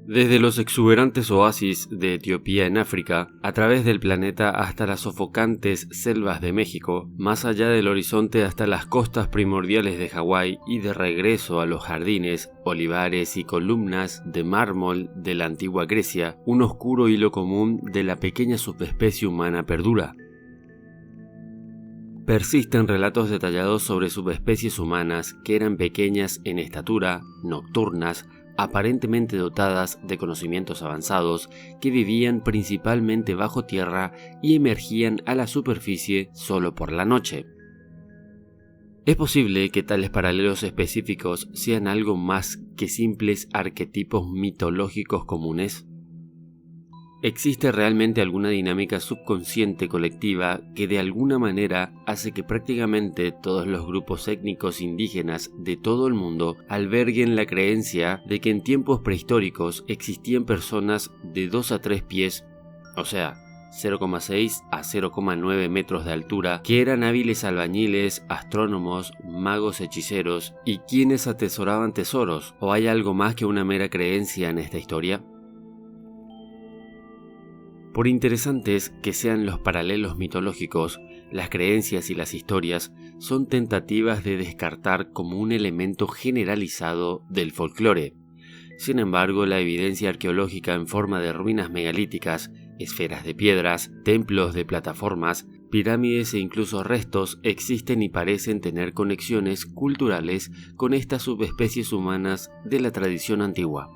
Desde los exuberantes oasis de Etiopía en África, a través del planeta hasta las sofocantes selvas de México, más allá del horizonte hasta las costas primordiales de Hawái y de regreso a los jardines, olivares y columnas de mármol de la antigua Grecia, un oscuro hilo común de la pequeña subespecie humana perdura. Persisten relatos detallados sobre subespecies humanas que eran pequeñas en estatura, nocturnas, aparentemente dotadas de conocimientos avanzados, que vivían principalmente bajo tierra y emergían a la superficie solo por la noche. ¿Es posible que tales paralelos específicos sean algo más que simples arquetipos mitológicos comunes? ¿Existe realmente alguna dinámica subconsciente colectiva que de alguna manera hace que prácticamente todos los grupos étnicos indígenas de todo el mundo alberguen la creencia de que en tiempos prehistóricos existían personas de 2 a 3 pies, o sea, 0,6 a 0,9 metros de altura, que eran hábiles albañiles, astrónomos, magos hechiceros y quienes atesoraban tesoros? ¿O hay algo más que una mera creencia en esta historia? Por interesantes que sean los paralelos mitológicos, las creencias y las historias son tentativas de descartar como un elemento generalizado del folclore. Sin embargo, la evidencia arqueológica en forma de ruinas megalíticas, esferas de piedras, templos de plataformas, pirámides e incluso restos existen y parecen tener conexiones culturales con estas subespecies humanas de la tradición antigua.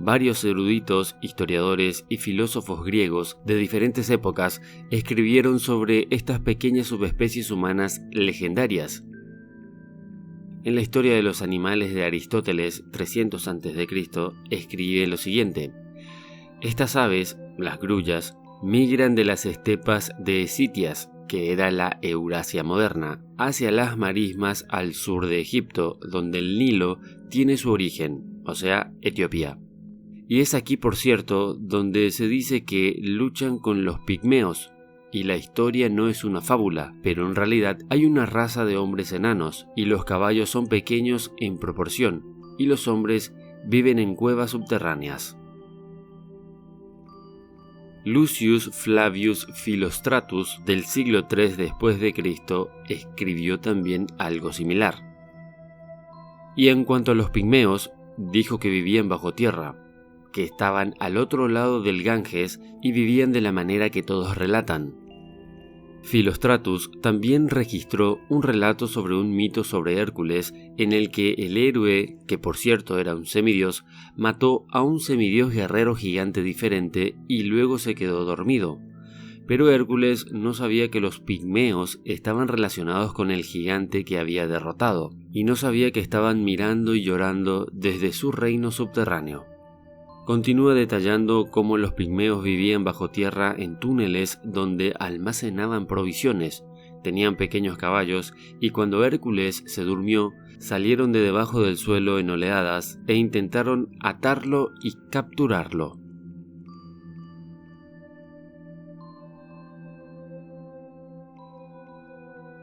Varios eruditos, historiadores y filósofos griegos de diferentes épocas escribieron sobre estas pequeñas subespecies humanas legendarias. En la historia de los animales de Aristóteles, 300 a.C., escribe lo siguiente: estas aves, las grullas, migran de las estepas de Escitias, que era la Eurasia moderna, hacia las marismas al sur de Egipto, donde el Nilo tiene su origen, o sea, Etiopía. Y es aquí, por cierto, donde se dice que luchan con los pigmeos, y la historia no es una fábula, pero en realidad hay una raza de hombres enanos, y los caballos son pequeños en proporción, y los hombres viven en cuevas subterráneas. Lucius Flavius Philostratus, del siglo III después de Cristo, escribió también algo similar. Y en cuanto a los pigmeos, dijo que vivían bajo tierra, que estaban al otro lado del Ganges y vivían de la manera que todos relatan. Philostratus también registró un relato sobre un mito sobre Hércules en el que el héroe, que por cierto era un semidios, mató a un semidios guerrero gigante diferente y luego se quedó dormido. Pero Hércules no sabía que los pigmeos estaban relacionados con el gigante que había derrotado, y no sabía que estaban mirando y llorando desde su reino subterráneo. Continúa detallando cómo los pigmeos vivían bajo tierra en túneles donde almacenaban provisiones, tenían pequeños caballos y cuando Hércules se durmió, salieron de debajo del suelo en oleadas e intentaron atarlo y capturarlo.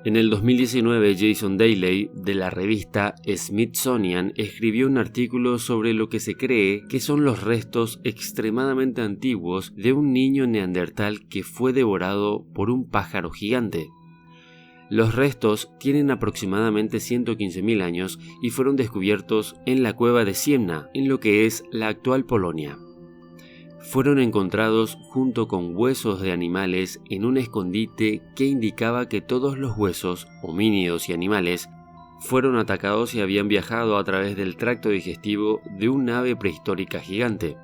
En el 2019, Jason Daly, de la revista Smithsonian, escribió un artículo sobre lo que se cree que son los restos extremadamente antiguos de un niño neandertal que fue devorado por un pájaro gigante. Los restos tienen aproximadamente 115.000 años y fueron descubiertos en la cueva de Siemna, en lo que es la actual Polonia. Fueron encontrados junto con huesos de animales en un escondite que indicaba que todos los huesos, homínidos y animales, fueron atacados y habían viajado a través del tracto digestivo de un ave prehistórica gigante.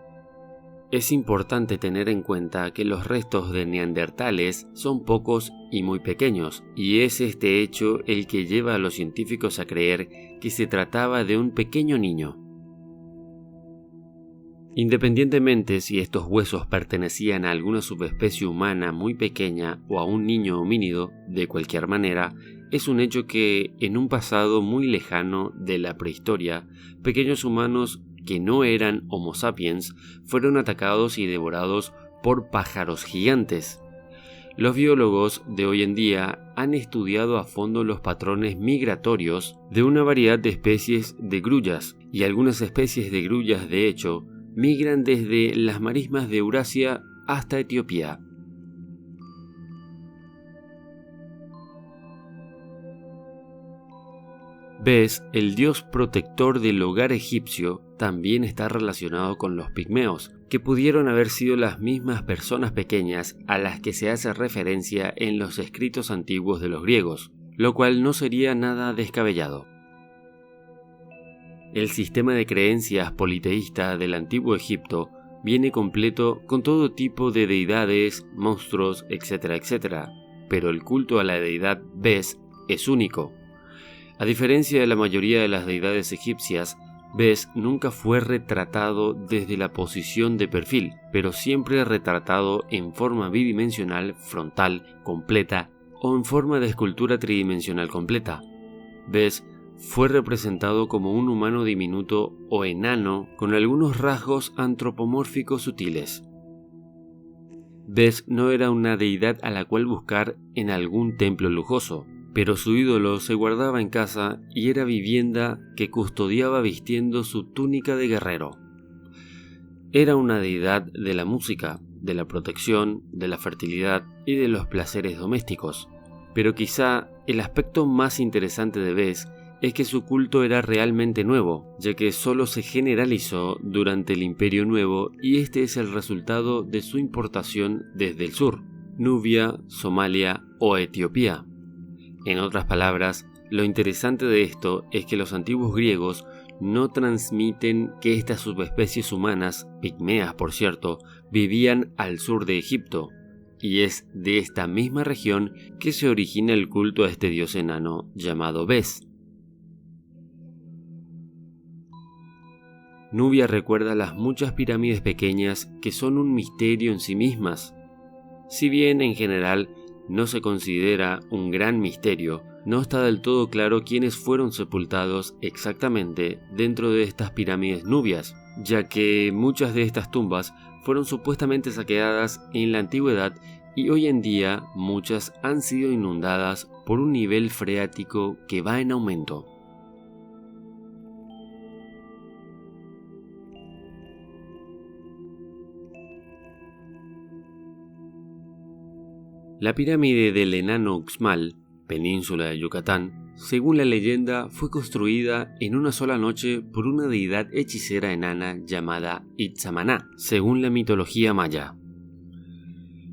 Es importante tener en cuenta que los restos de neandertales son pocos y muy pequeños, y es este hecho el que lleva a los científicos a creer que se trataba de un pequeño niño. Independientemente si estos huesos pertenecían a alguna subespecie humana muy pequeña o a un niño homínido, de cualquier manera, es un hecho que en un pasado muy lejano de la prehistoria, pequeños humanos que no eran Homo sapiens fueron atacados y devorados por pájaros gigantes. Los biólogos de hoy en día han estudiado a fondo los patrones migratorios de una variedad de especies de grullas y algunas especies de grullas, de hecho, migran desde las marismas de Eurasia hasta Etiopía. Bes, el dios protector del hogar egipcio, también está relacionado con los pigmeos, que pudieron haber sido las mismas personas pequeñas a las que se hace referencia en los escritos antiguos de los griegos, lo cual no sería nada descabellado. El sistema de creencias politeísta del antiguo Egipto viene completo con todo tipo de deidades, monstruos, etc., etc., pero el culto a la deidad Bes es único. A diferencia de la mayoría de las deidades egipcias, Bes nunca fue retratado desde la posición de perfil, pero siempre retratado en forma bidimensional, frontal, completa o en forma de escultura tridimensional completa. Bes fue representado como un humano diminuto o enano con algunos rasgos antropomórficos sutiles. Bes no era una deidad a la cual buscar en algún templo lujoso, pero su ídolo se guardaba en casa y era vivienda que custodiaba vistiendo su túnica de guerrero. Era una deidad de la música, de la protección, de la fertilidad y de los placeres domésticos. Pero quizá el aspecto más interesante de Bes es que su culto era realmente nuevo, ya que solo se generalizó durante el Imperio Nuevo y este es el resultado de su importación desde el sur, Nubia, Somalia o Etiopía. En otras palabras, lo interesante de esto es que los antiguos griegos no transmiten que estas subespecies humanas, pigmeas por cierto, vivían al sur de Egipto, y es de esta misma región que se origina el culto a este dios enano llamado Bes. Nubia recuerda las muchas pirámides pequeñas que son un misterio en sí mismas. Si bien en general no se considera un gran misterio, no está del todo claro quiénes fueron sepultados exactamente dentro de estas pirámides nubias, ya que muchas de estas tumbas fueron supuestamente saqueadas en la antigüedad y hoy en día muchas han sido inundadas por un nivel freático que va en aumento. La pirámide del enano Uxmal, península de Yucatán, según la leyenda, fue construida en una sola noche por una deidad hechicera enana llamada Itzamaná, según la mitología maya.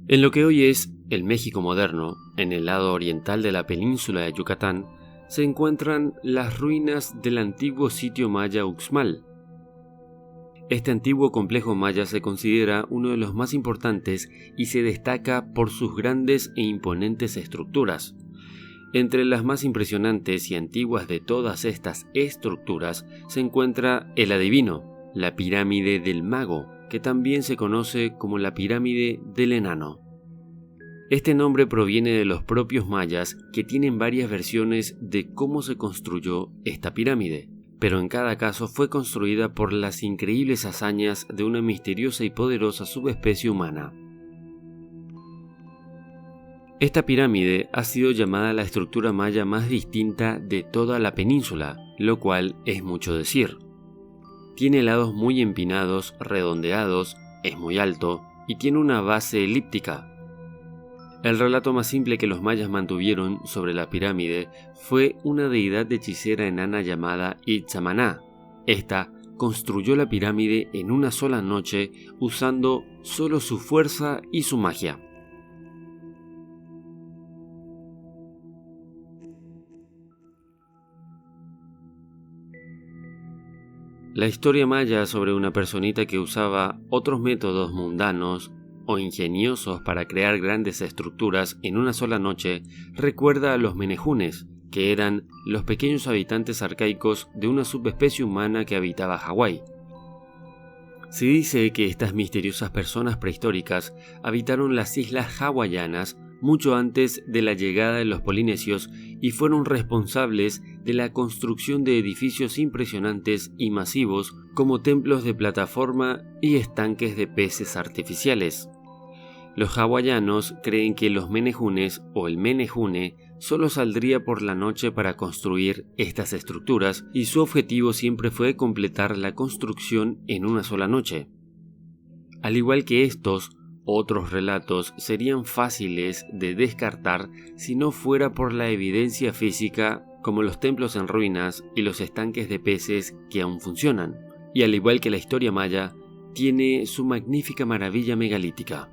En lo que hoy es el México moderno, en el lado oriental de la península de Yucatán, se encuentran las ruinas del antiguo sitio maya Uxmal. Este antiguo complejo maya se considera uno de los más importantes y se destaca por sus grandes e imponentes estructuras. Entre las más impresionantes y antiguas de todas estas estructuras se encuentra el adivino, la pirámide del mago, que también se conoce como la pirámide del enano. Este nombre proviene de los propios mayas, que tienen varias versiones de cómo se construyó esta pirámide, pero en cada caso fue construida por las increíbles hazañas de una misteriosa y poderosa subespecie humana. Esta pirámide ha sido llamada la estructura maya más distinta de toda la península, lo cual es mucho decir. Tiene lados muy empinados, redondeados, es muy alto y tiene una base elíptica. El relato más simple que los mayas mantuvieron sobre la pirámide fue una deidad hechicera enana llamada Itzamaná. Esta construyó la pirámide en una sola noche usando solo su fuerza y su magia. La historia maya sobre una personita que usaba otros métodos mundanos o ingeniosos para crear grandes estructuras en una sola noche recuerda a los menejunes, que eran los pequeños habitantes arcaicos de una subespecie humana que habitaba Hawái. Se dice que estas misteriosas personas prehistóricas habitaron las islas hawaianas mucho antes de la llegada de los polinesios y fueron responsables de la construcción de edificios impresionantes y masivos como templos de plataforma y estanques de peces artificiales. Los hawaianos creen que los menehunes o el menehune solo saldría por la noche para construir estas estructuras y su objetivo siempre fue completar la construcción en una sola noche. Al igual que estos, otros relatos serían fáciles de descartar si no fuera por la evidencia física, como los templos en ruinas y los estanques de peces que aún funcionan, y al igual que la historia maya, tiene su magnífica maravilla megalítica.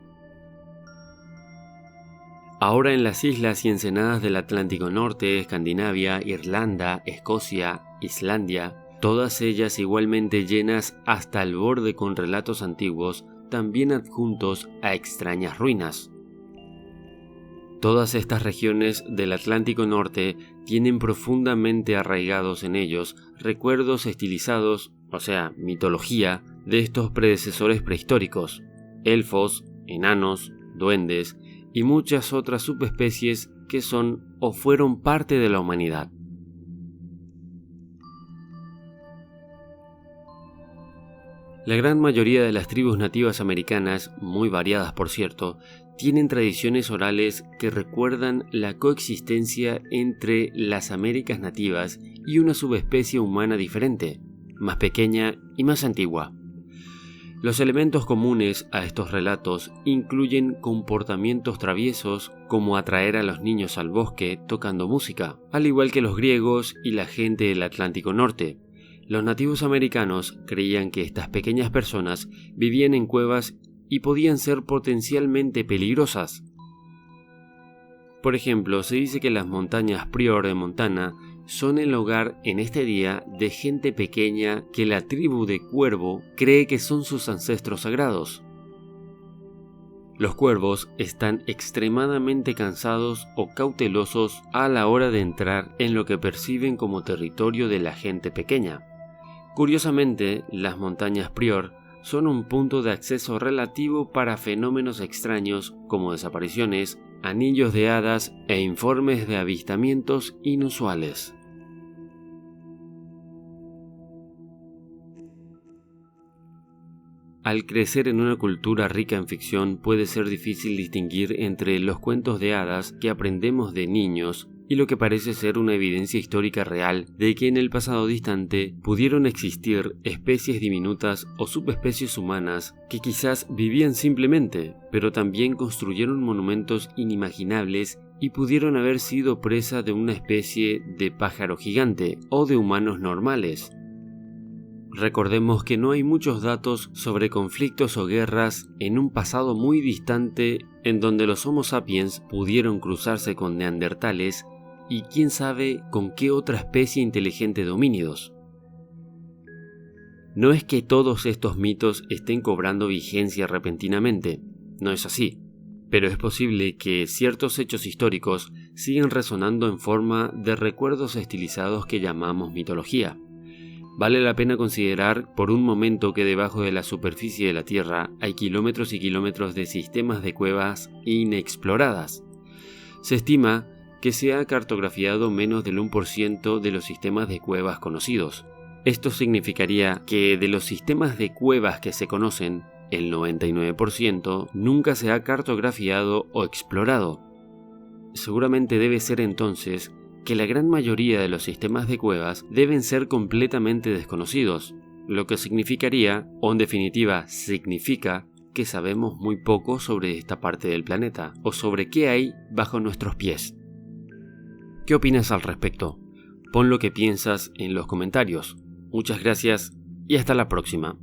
Ahora en las islas y ensenadas del Atlántico Norte, Escandinavia, Irlanda, Escocia, Islandia, todas ellas igualmente llenas hasta el borde con relatos antiguos, también adjuntos a extrañas ruinas. Todas estas regiones del Atlántico Norte tienen profundamente arraigados en ellos recuerdos estilizados, o sea, mitología, de estos predecesores prehistóricos, elfos, enanos, duendes y muchas otras subespecies que son o fueron parte de la humanidad. La gran mayoría de las tribus nativas americanas, muy variadas por cierto, tienen tradiciones orales que recuerdan la coexistencia entre las Américas nativas y una subespecie humana diferente, más pequeña y más antigua. Los elementos comunes a estos relatos incluyen comportamientos traviesos como atraer a los niños al bosque tocando música, al igual que los griegos y la gente del Atlántico Norte. Los nativos americanos creían que estas pequeñas personas vivían en cuevas y podían ser potencialmente peligrosas. Por ejemplo, se dice que las montañas Prior de Montana son el hogar en este día de gente pequeña que la tribu de Cuervo cree que son sus ancestros sagrados. Los cuervos están extremadamente cansados o cautelosos a la hora de entrar en lo que perciben como territorio de la gente pequeña. Curiosamente, las montañas Prior son un punto de acceso relativo para fenómenos extraños como desapariciones, anillos de hadas e informes de avistamientos inusuales. Al crecer en una cultura rica en ficción, puede ser difícil distinguir entre los cuentos de hadas que aprendemos de niños y lo que parece ser una evidencia histórica real de que en el pasado distante pudieron existir especies diminutas o subespecies humanas que quizás vivían simplemente, pero también construyeron monumentos inimaginables y pudieron haber sido presa de una especie de pájaro gigante o de humanos normales. Recordemos que no hay muchos datos sobre conflictos o guerras en un pasado muy distante en donde los Homo sapiens pudieron cruzarse con neandertales y quién sabe con qué otra especie inteligente de homínidos. No es que todos estos mitos estén cobrando vigencia repentinamente, no es así, pero es posible que ciertos hechos históricos sigan resonando en forma de recuerdos estilizados que llamamos mitología. Vale la pena considerar por un momento que debajo de la superficie de la Tierra hay kilómetros y kilómetros de sistemas de cuevas inexploradas. Se estima que se ha cartografiado menos del 1% de los sistemas de cuevas conocidos. Esto significaría que de los sistemas de cuevas que se conocen, el 99% nunca se ha cartografiado o explorado. Seguramente debe ser entonces que la gran mayoría de los sistemas de cuevas deben ser completamente desconocidos, lo que significaría, o en definitiva significa, que sabemos muy poco sobre esta parte del planeta, o sobre qué hay bajo nuestros pies. ¿Qué opinas al respecto? Pon lo que piensas en los comentarios. Muchas gracias y hasta la próxima.